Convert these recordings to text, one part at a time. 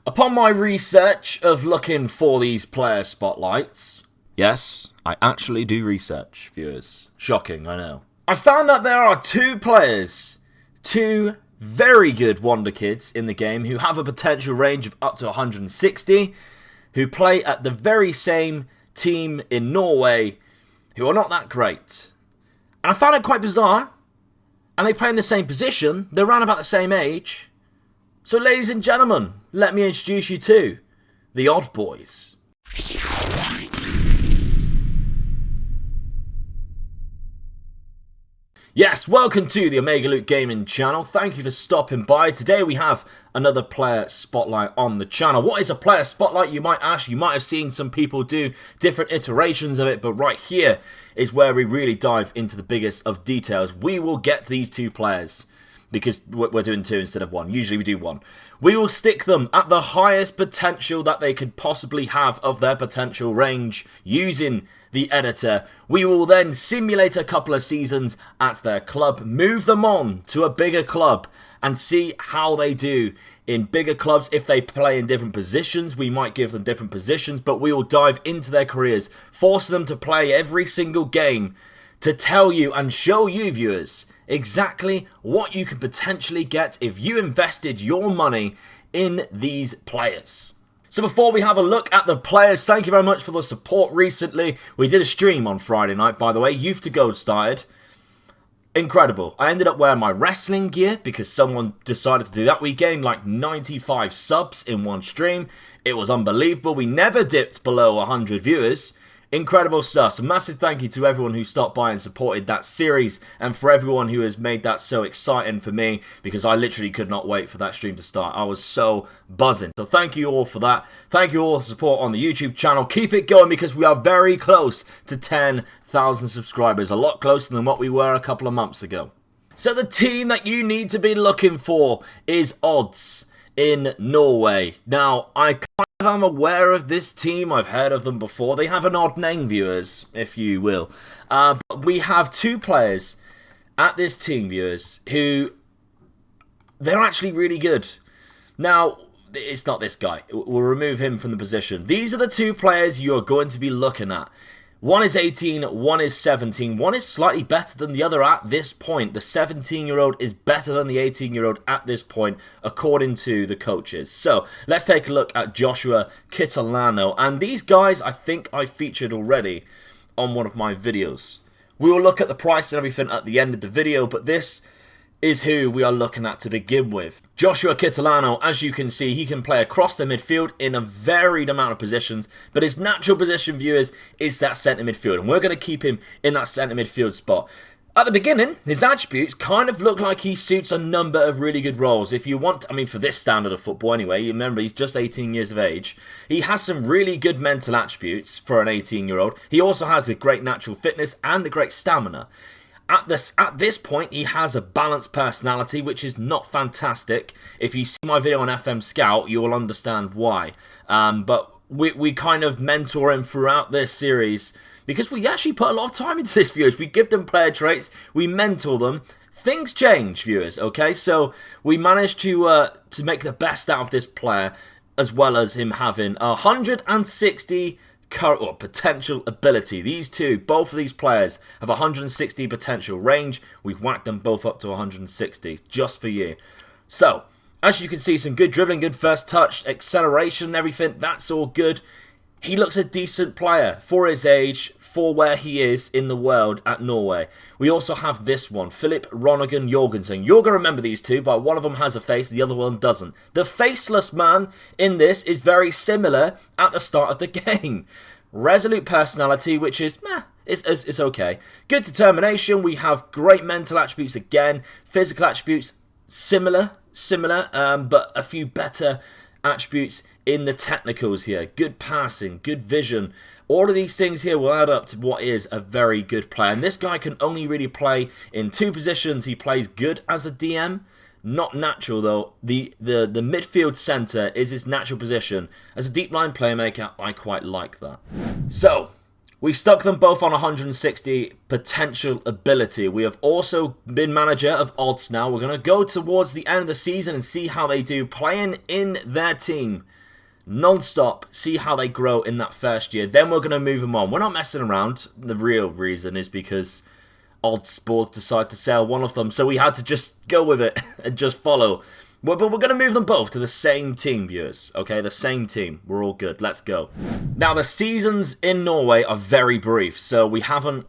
Upon my research of looking for these player spotlights, yes, I actually do research, viewers. Shocking, I know. I found that there are two players, two very good Wonderkids in the game who have a potential range of up to 160, who play at the very same team in Norway, who are not that great. And I found it quite bizarre, and they play in the same position, they're around about the same age. So ladies and gentlemen, let me introduce you to the Odd Boys. Yes, welcome to the Omega Luke Gaming channel. Thank you for stopping by. Today we have another player spotlight on the channel. What is a player spotlight, you might ask? You might have seen some people do different iterations of it, but right here is where we really dive into the biggest of details. We will get these two players, because we're doing two instead of one. Usually we do one. We will stick them at the highest potential that they could possibly have of their potential range using the editor. We will then simulate a couple of seasons at their club, move them on to a bigger club, and see how they do in bigger clubs. If they play in different positions, we might give them different positions, but we will dive into their careers, force them to play every single game to tell you and show you, viewers, exactly what you could potentially get if you invested your money in these players. So before we have a look at the players, thank you very much for the support recently. We did a stream on Friday night, by the way. Youth to Gold started. Incredible. I ended up wearing my wrestling gear because someone decided to do that. We gained like 95 subs in one stream. It was unbelievable. We never dipped below 100 viewers. Incredible stuff. So massive thank you to everyone who stopped by and supported that series, and for everyone who has made that so exciting for me, because I literally could not wait for that stream to start. I was so buzzing. So thank you all for that. Thank you all for the support on the YouTube channel. Keep it going because we are very close to 10,000 subscribers. A lot closer than what we were a couple of months ago. So the team that you need to be looking for is Odds in Norway. Now, I I'm aware of this team. I've heard of them before. They have an odd name, viewers, if you will. But we have two players at this team, viewers, who they're actually really good. Now, it's not this guy. We'll remove him from the position. These are the two players you are going to be looking at. One is 18, one is 17. One is slightly better than the other at this point. The 17-year-old is better than the 18-year-old at this point, according to the coaches. So, let's take a look at Joshua Kitolano. And these guys, I think I featured already on one of my videos. We will look at the price and everything at the end of the video, but this is who we are looking at to begin with. Joshua Kitolano, as you can see, he can play across the midfield in a varied amount of positions, but his natural position, viewers, is that centre midfield, and we're going to keep him in that centre midfield spot. At the beginning, his attributes kind of look like he suits a number of really good roles. If you want, I mean, for this standard of football anyway, you remember he's just 18 years of age. He has some really good mental attributes for an 18-year-old. He also has a great natural fitness and a great stamina. At this point, he has a balanced personality, which is not fantastic. If you see my video on FM Scout, you will understand why. But we kind of mentor him throughout this series, because we actually put a lot of time into this, viewers. We give them player traits, we mentor them. Things change, viewers, okay? So we managed to make the best out of this player, as well as him having 160 potential ability. These two, both of these players have 160 potential range. We've whacked them both up to 160 just for you. So, as you can see, some good dribbling, good first touch, acceleration, everything. That's all good. He looks a decent player for his age, for where he is in the world at Norway. We also have this one, Philip Ronigan Jorgensen. You're going to remember these two, but one of them has a face, the other one doesn't. The faceless man in this is very similar at the start of the game. Resolute personality, which is, it's okay. Good determination. We have great mental attributes again. Physical attributes, similar, but a few better attributes in the technicals here. Good passing, good vision. All of these things here will add up to what is a very good player. And this guy can only really play in two positions. He plays good as a DM. Not natural, though. The midfield centre is his natural position. As a deep line playmaker, I quite like that. So, We've stuck them both on 160 potential ability. We have also been manager of odds now. We're going to go towards the end of the season and see how they do playing in their team non-stop, see how they grow in that first year. Then we're going to move them on. We're not messing around. The real reason is because odds board decided to sell one of them, so we had to just go with it and just follow. But we're going to move them both to the same team, viewers. Okay, the same team. We're all good. Let's go. Now, the seasons in Norway are very brief. So we haven't,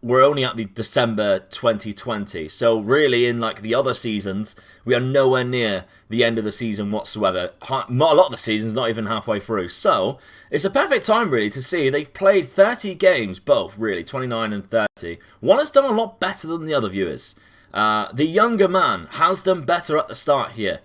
we're only at the December 2020. So really, in like the other seasons, we are nowhere near the end of the season whatsoever. Not a lot of the seasons, not even halfway through. So it's a perfect time, really, to see. They've played 30 games, both, really, 29 and 30. One has done a lot better than the other, viewers. The younger man has done better at the start here.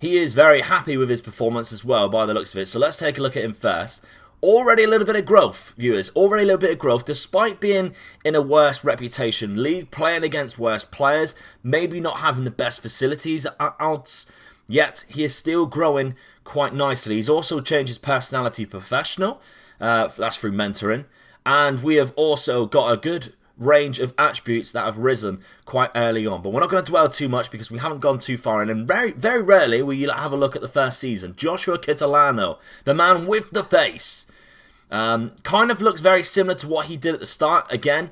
He is very happy with his performance as well, by the looks of it. So let's take a look at him first. Already a little bit of growth, viewers. Already a little bit of growth, despite being in a worse reputation league, playing against worse players, maybe not having the best facilities at odds. Yet, he is still growing quite nicely. He's also changed his personality professional. That's through mentoring. And we have also got a good range of attributes that have risen quite early on. But we're not going to dwell too much because we haven't gone too far in. And very, very rarely will you have a look at the first season. Joshua Kitolano, the man with the face. Kind of looks very similar to what he did at the start. Again,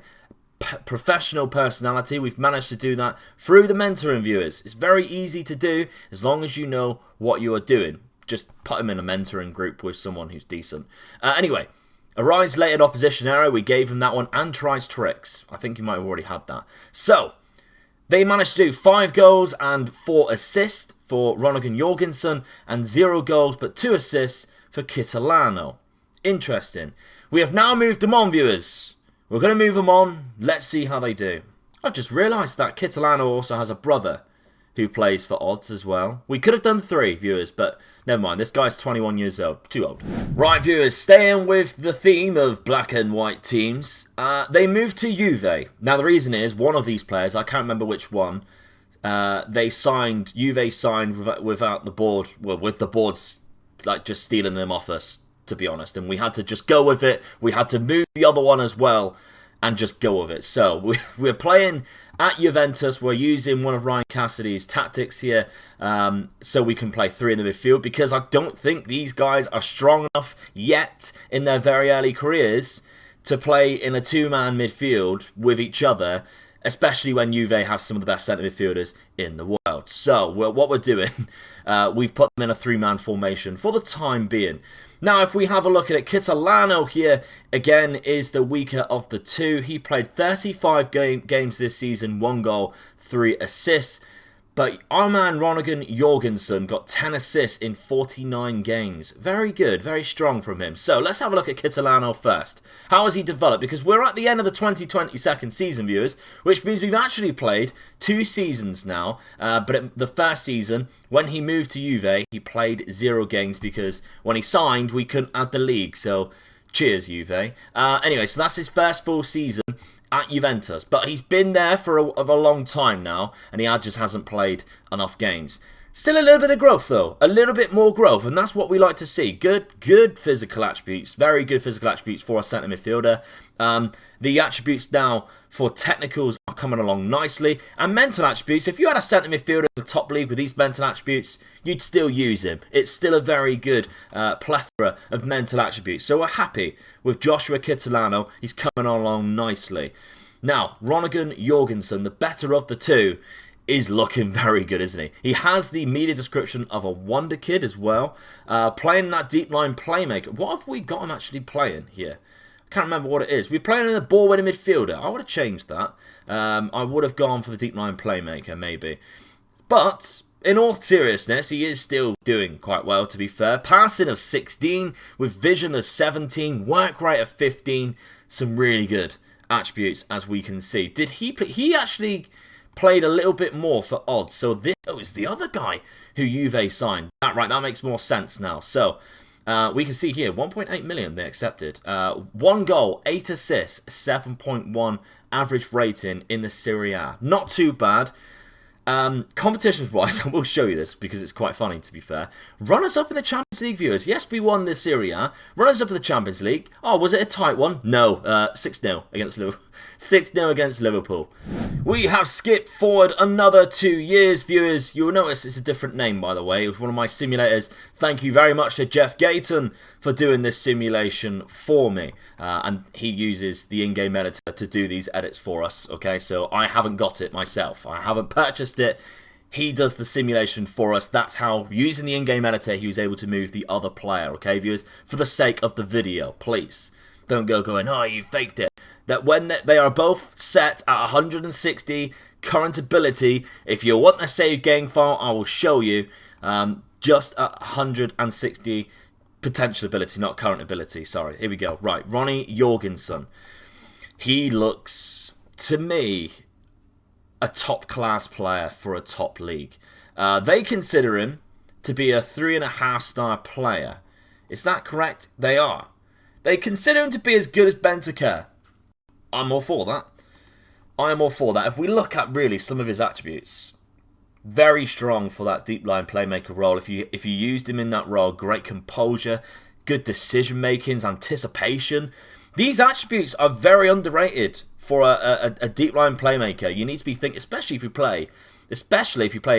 professional personality. We've managed to do that through the mentoring, viewers. It's very easy to do as long as you know what you are doing. Just put him in a mentoring group with someone who's decent. Anyway, Arise late in opposition area, we gave him that one, and tries tricks. I think you might have already had that. So, they managed to do 5 goals and 4 assists for Ronnigan Jorgensen, and 0 goals but 2 assists for Kitolano. Interesting. We have now moved them on, viewers. We're going to move them on. Let's see how they do. I've just realised that Kitolano also has a brother who plays for odds as well. We could have done 3, viewers, but never mind. This guy's 21 years old. Too old. Right, viewers, staying with the theme of black and white teams, they moved to Juve. Now, the reason is, one of these players, I can't remember which one, Juve signed without the board, well, with the boards, like, just stealing them off us, to be honest. And we had to just go with it. We had to move the other one as well and just go with it. So, we're playing at Juventus. We're using one of Ryan Cassidy's tactics here, so we can play 3 in the midfield, because I don't think these guys are strong enough yet in their very early careers to play in a 2-man midfield with each other, especially when Juve have some of the best centre midfielders in the world. So, what we're doing, we've put them in a 3-man formation for the time being. Now, if we have a look at it, Kitolano here, again, is the weaker of the 2. He played 35 games this season, 1 goal, 3 assists. But our man Ronnigan Jorgensen got 10 assists in 49 games. Very good, very strong from him. So, let's have a look at Kitolano first. How has he developed? Because we're at the end of the 2020 second season, viewers, which means we've actually played 2 seasons now. But the first season, when he moved to Juve, he played 0 games because when he signed, we couldn't add the league. So, cheers, Juve. Anyway, so that's his first full season at Juventus, but he's been there for a long time now, and he just hasn't played enough games. Still a little bit of growth, though. A little bit more growth, and that's what we like to see. Good physical attributes. Very good physical attributes for a centre midfielder. The attributes now for technicals are coming along nicely. And mental attributes, if you had a centre midfielder in the top league with these mental attributes, you'd still use him. It's still a very good plethora of mental attributes. So we're happy with Joshua Kitolano. He's coming along nicely. Now, Ronnigan Jorgensen, the better of the 2, is looking very good, isn't he? He has the media description of a Wonderkid as well. Playing that deep line playmaker. What have we got him actually playing here? I can't remember what it is. We're playing in a ball-winning midfielder. I would have changed that. I would have gone for the deep line playmaker, maybe. But, in all seriousness, he is still doing quite well, to be fair. Passing of 16, with vision of 17, work rate of 15. Some really good attributes, as we can see. Did he actually played a little bit more for odds. So this is the other guy who Juve signed. Right, that makes more sense now. So we can see here, 1.8 million they accepted. 1 goal, 8 assists, 7.1 average rating in the Serie A. Not too bad. Competitions-wise, I will show you this because it's quite funny, to be fair. Runners-up in the Champions League, viewers. Yes, we won this Serie A. Runners-up of the Champions League. Oh, was it a tight one? No, 6-0 against Liverpool. 6-0 against Liverpool. We have skipped forward another 2 years, viewers. You will notice it's a different name, by the way. It was one of my simulators. Thank you very much to Jeff Gayton for doing this simulation for me. And he uses the in-game editor to do these edits for us. Okay, so I haven't got it myself. I haven't purchased it. He does the simulation for us. That's how, using the in-game editor, he was able to move the other player. Okay, viewers? For the sake of the video, please. Don't go going, oh, you faked it. That when they are both set at 160 current ability, if you want the save game file, I will show you. Just at 160 potential ability, not current ability. Sorry, here we go. Right, Ronnie Jorgensen. He looks, to me, a top-class player for a top league. They consider him to be a 3.5-star player. Is that correct? They are. They consider him to be as good as Bentancur. I'm all for that. I am all for that. If we look at really some of his attributes, very strong for that deep line playmaker role. If you used him in that role, great composure, good decision makings, anticipation. These attributes are very underrated for a deep line playmaker. You need to be thinking, especially if you play a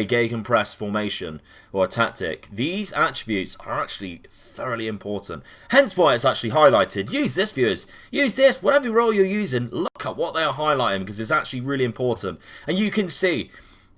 gegenpress formation or a tactic. These attributes are actually thoroughly important. Hence why it's actually highlighted. Use this, viewers. Use this. Whatever role you're using, look at what they are highlighting because it's actually really important. And you can see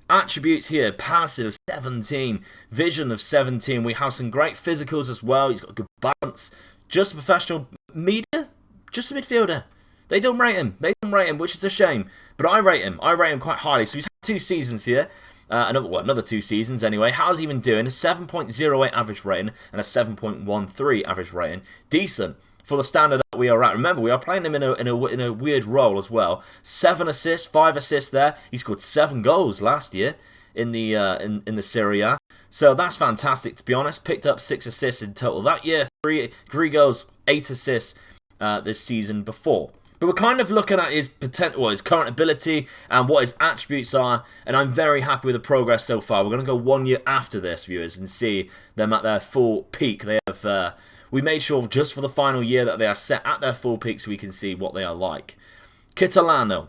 attributes here. Passive 17, vision of 17. We have some great physicals as well. He's got good balance. Just a professional media, just a midfielder. They don't rate him. They don't rate him, which is a shame. But I rate him. I rate him quite highly. So he's had 2 seasons here. Another 2 seasons anyway. How's he been doing? A 7.08 average rating and a 7.13 average rating. Decent for the standard that we are at. Remember, we are playing him in a weird role as well. 7 assists, 5 assists there. He scored 7 goals last year in the Serie A. So that's fantastic, to be honest. Picked up 6 assists in total that year. 3 goals, 8 assists this season before. But we're kind of looking at his potential, his current ability and what his attributes are, and I'm very happy with the progress so far. We're going to go 1 year after this, viewers, and see them at their full peak. They have, we made sure just for the final year that they are set at their full peak so we can see what they are like. Kitolano.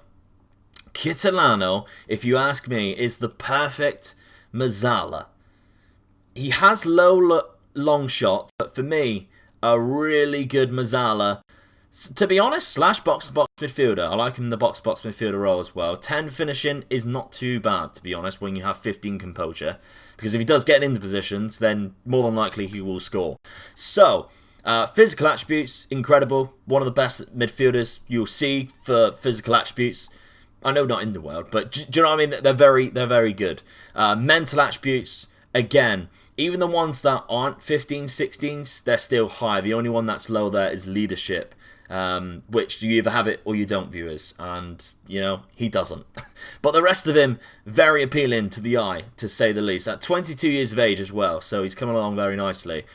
Kitolano, if you ask me, is the perfect Mezzala. He has low long shot, but for me, a really good Mezzala. To be honest, / box-to-box midfielder. I like him in the box-to-box midfielder role as well. 10 finishing is not too bad, to be honest, when you have 15 composure. Because if he does get into positions, then more than likely he will score. So, physical attributes, incredible. One of the best midfielders you'll see for physical attributes. I know not in the world, but do you know what I mean? They're very good. Mental attributes, again, even the ones that aren't 15s, 16s, they're still high. The only one that's low there is leadership. Which you either have it or you don't, viewers, and you know he doesn't. But the rest of him, very appealing to the eye, to say the least. At 22 years of age as well, so he's coming along very nicely.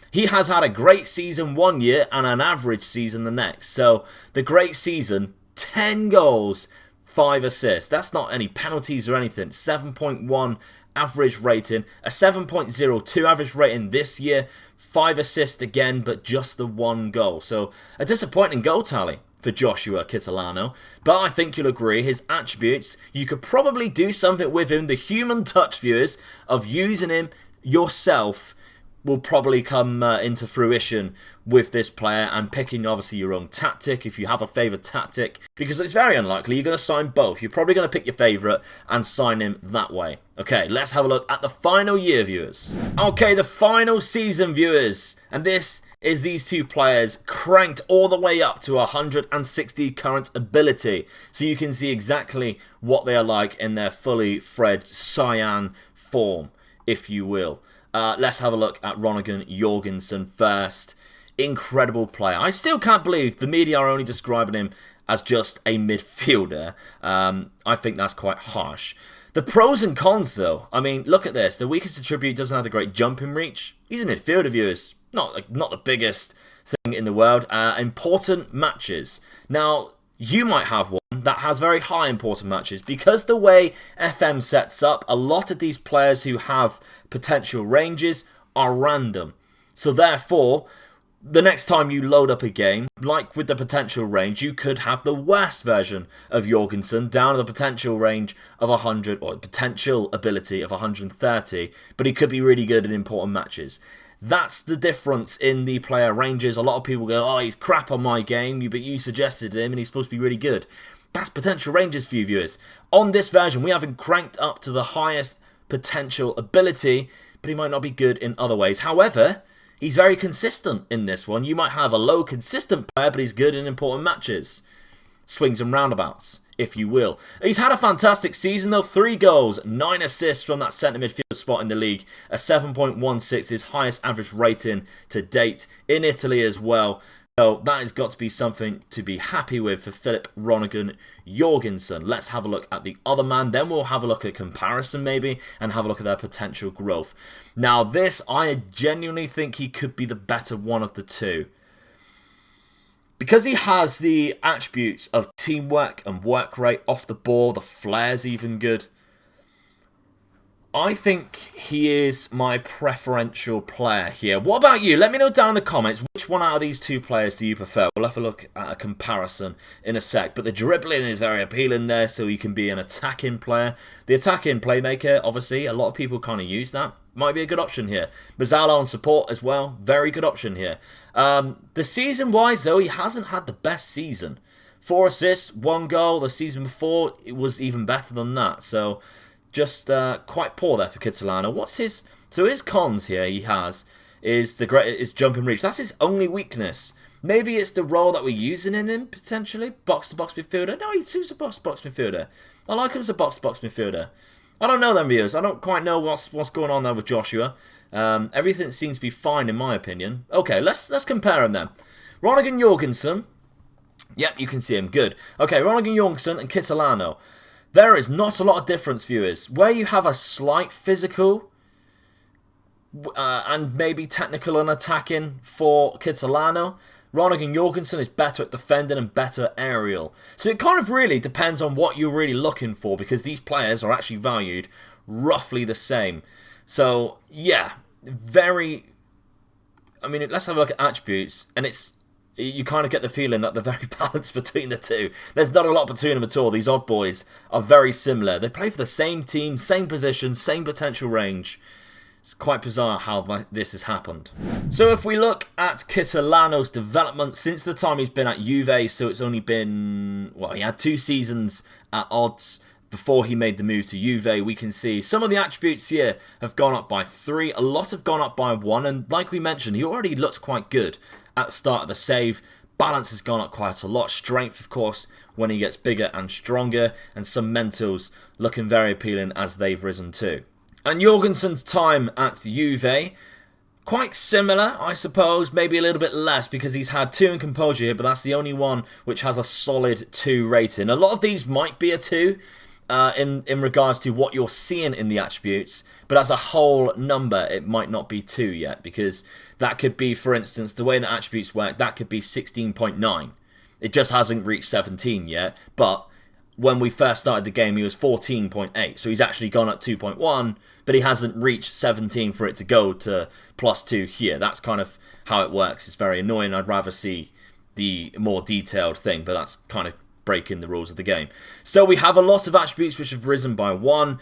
He has had a great season 1 year and an average season the next. So the great season, 10 goals, 5 assists. That's not any penalties or anything. 7.1 average rating, a 7.02 average rating this year. 5 assists again, but just the 1 goal. So a disappointing goal tally for Joshua Kitolano. But I think you'll agree, his attributes, you could probably do something with him. The human touch, viewers, of using him yourself will probably come into fruition with this player, and picking obviously your own tactic if you have a favourite tactic, because it's very unlikely you're going to sign both. You're probably going to pick your favourite and sign him that way. Okay, let's have a look at the final year, viewers. Okay, the final season, viewers, and this is these 2 players cranked all the way up to 160 current ability, so you can see exactly what they are like in their fully fledged cyan form, if you will. Let's have a look at Ronnie Jorgensen first. Incredible player. I still can't believe the media are only describing him as just a midfielder. I think that's quite harsh. The pros and cons, though. I mean, look at this. The weakest attribute doesn't have the great jumping reach. He's a midfielder, viewers. Not the biggest thing in the world. Important matches. Now, you might have one that has very high important matches, because the way FM sets up, a lot of these players who have potential ranges are random. So therefore, the next time you load up a game, like with the potential range, you could have the worst version of Jorgensen down to the potential range of 100, or potential ability of 130, but he could be really good in important matches. That's the difference in the player ranges. A lot of people go, oh, he's crap on my game, but you suggested him and he's supposed to be really good. That's potential ranges for you viewers. On this version, we have him cranked up to the highest potential ability, but he might not be good in other ways. However, he's very consistent in this one. You might have a low consistent player, but he's good in important matches. Swings and roundabouts, if you will. He's had a fantastic season though. 3 goals, 9 assists from that centre midfield spot in the league. A 7.16, his highest average rating to date in Italy as well. So that has got to be something to be happy with for Philip Ronningen Jorgensen. Let's have a look at the other man. Then we'll have a look at comparison maybe and have a look at their potential growth. Now this, I genuinely think he could be the better one of the two. Because he has the attributes of teamwork and work rate off the ball, the flair's even good. I think he is my preferential player here. What about you? Let me know down in the comments which one out of these two players do you prefer. We'll have a look at a comparison in a sec. But the dribbling is very appealing there, so he can be an attacking player. The attacking playmaker, obviously, a lot of people kind of use that. Might be a good option here. Mazzala on support as well. Very good option here. The season-wise, though, he hasn't had the best season. 4 assists, 1 goal. The season before, it was even better than that. So just quite poor there for Kitolano. What's his... So his cons here he has is is jump and reach. That's his only weakness. Maybe it's the role that we're using in him, potentially. Box-to-box midfielder. No, he suits a box-to-box midfielder. I like him as a box-to-box midfielder. I don't know them viewers. I don't quite know what's going on there with Joshua. Everything seems to be fine in my opinion. Okay, let's compare him then. Ronningen Jorgensen. Yep, you can see him. Good. Okay, Ronningen Jorgensen and Kitolano. There is not a lot of difference, viewers. Where you have a slight physical and maybe technical and attacking for Kitolano, Ronningen Jorgensen is better at defending and better aerial. So it kind of really depends on what you're really looking for, because these players are actually valued roughly the same. So yeah, very... I mean, let's have a look at attributes, and you kind of get the feeling that they're very balanced between the two. There's not a lot between them at all. These odd boys are very similar. They play for the same team, same position, same potential range. It's quite bizarre how this has happened. So if we look at Kitolano's development since the time he's been at Juve, so it's only been, well, he had 2 seasons at odds before he made the move to Juve. We can see some of the attributes here have gone up by 3. A lot have gone up by 1. And like we mentioned, he already looks quite good at the start of the save. Balance has gone up quite a lot. Strength, of course, when he gets bigger and stronger. And some mentals looking very appealing as they've risen too. And Jorgensen's time at Juve, quite similar, I suppose, maybe a little bit less because he's had 2 in composure here, but that's the only one which has a solid 2 rating. A lot of these might be a 2 in regards to what you're seeing in the attributes, but as a whole number, it might not be 2 yet, because that could be, for instance, the way the attributes work, that could be 16.9. It just hasn't reached 17 yet, but when we first started the game, he was 14.8. So he's actually gone up 2.1, but he hasn't reached 17 for it to go to +2 here. That's kind of how it works. It's very annoying. I'd rather see the more detailed thing, but that's kind of breaking the rules of the game. So we have a lot of attributes which have risen by 1.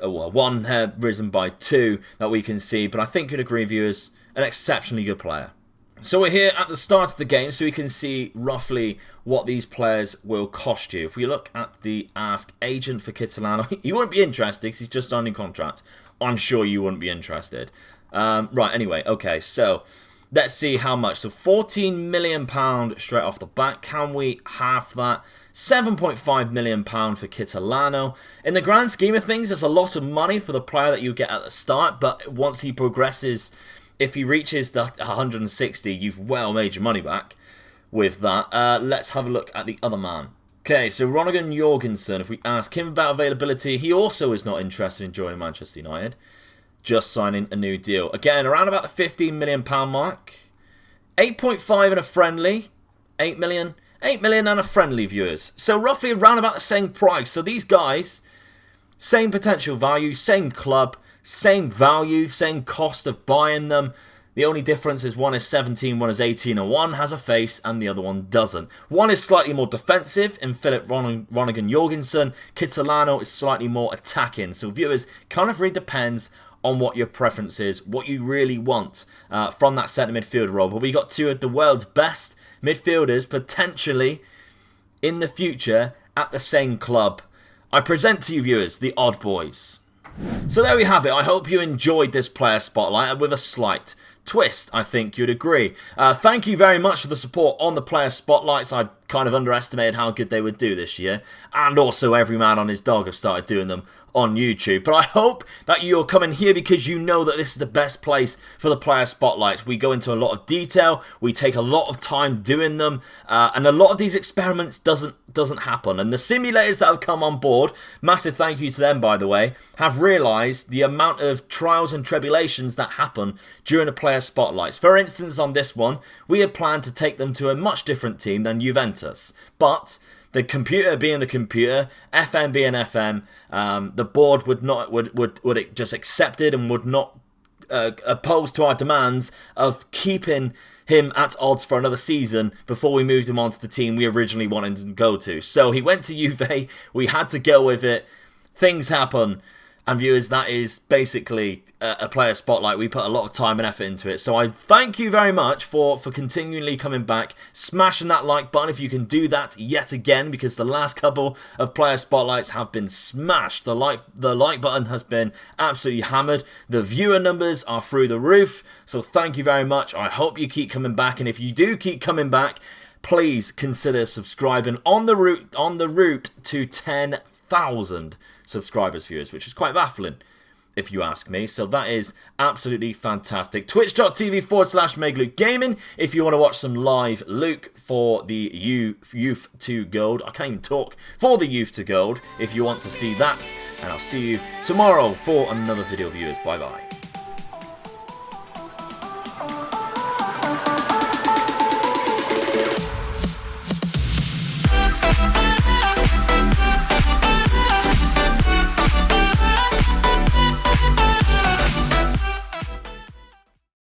Well, 1 have risen by 2 that we can see, but I think you'd agree, viewers, an exceptionally good player. So we're here at the start of the game, so we can see roughly what these players will cost you. If we look at the Ask Agent for Kitolano, you wouldn't be interested because he's just signing contract. I'm sure you wouldn't be interested. Right, anyway, okay, so let's see how much. So £14 million straight off the bat. Can we half that? £7.5 million for Kitolano. In the grand scheme of things, there's a lot of money for the player that you get at the start, but once he progresses... If he reaches the 160, you've well made your money back with that. Let's have a look at the other man. Okay, so Ronningen Jorgensen, if we ask him about availability, he also is not interested in joining Manchester United. Just signing a new deal. Again, around about the £15 million mark. 8.5 in a friendly. 8 million and a friendly, viewers. So roughly around about the same price. So these guys, same potential value, same club, same value, same cost of buying them. The only difference is one is 17, one is 18, and one has a face and the other one doesn't. One is slightly more defensive in Philip Ronigan Jorgensen. Kitolano is slightly more attacking. So viewers, kind of really depends on what your preference is, what you really want from that centre midfield role. But we got two of the world's best midfielders potentially in the future at the same club. I present to you viewers, the Odd Boys. So there we have it. I hope you enjoyed this player spotlight with a slight twist, I think you'd agree. Thank you very much for the support on the player spotlights. I kind of underestimated how good they would do this year. And also every man on his dog have started doing them on YouTube. But I hope that you're coming here because you know that this is the best place for the player spotlights. We go into a lot of detail, we take a lot of time doing them, and a lot of these experiments doesn't happen. And the simulators that have come on board, massive thank you to them by the way, have realised the amount of trials and tribulations that happen during the player spotlights. For instance, on this one, we had planned to take them to a much different team than Juventus, but the computer being the computer, FM being FM, the board would just accept it and would not oppose to our demands of keeping him at odds for another season before we moved him on to the team we originally wanted him to go to. So he went to Juve, we had to go with it, things happen. And viewers, that is basically a player spotlight. We put a lot of time and effort into it. So I thank you very much for continually coming back, smashing that like button if you can do that yet again, because the last couple of player spotlights have been smashed. The like button has been absolutely hammered. The viewer numbers are through the roof. So thank you very much. I hope you keep coming back. And if you do keep coming back, please consider subscribing on the route to 10,000 subscribers, viewers, which is quite baffling if you ask me. So that is absolutely fantastic. Twitch.tv/Megaluke Gaming if you want to watch some live Luke for the Youth to Gold. I can't even talk. For the Youth to Gold if you want to see that. And I'll see you tomorrow for another video, viewers. Bye bye.